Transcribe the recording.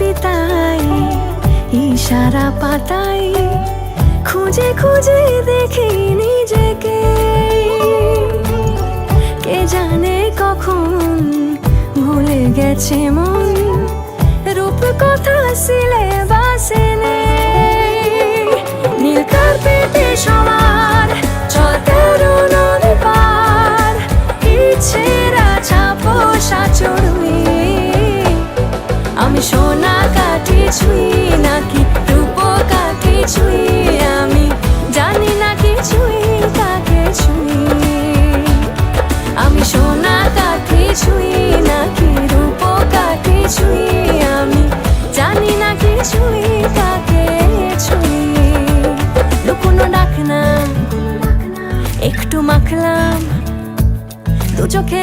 পিতাই ইশারা পাতাই খুঁজে খুঁজে দেখি নিজেকে। কে জানে কখন ভুলে গেছে মন, রূপ কথা সিলেবাসে নেই। নীল কার্পেটে সবার চল 13 নদী পার, ইচ্ছেরা ছাপোষা চড়ুই। আমি সোনা কাঠি ছুঁই নাকি রূপ কাঠি ছুঁই, আমি জানি না কিছুই কাকে ছুঁই। আমি সোনা কাঠি ছুঁই নাকি রূপ কাঠি ছুঁই, আমি জানি না কিছুই কাকে ছুঁই। লুকোনো ডাক না একটু মাখলাম, দু চোখে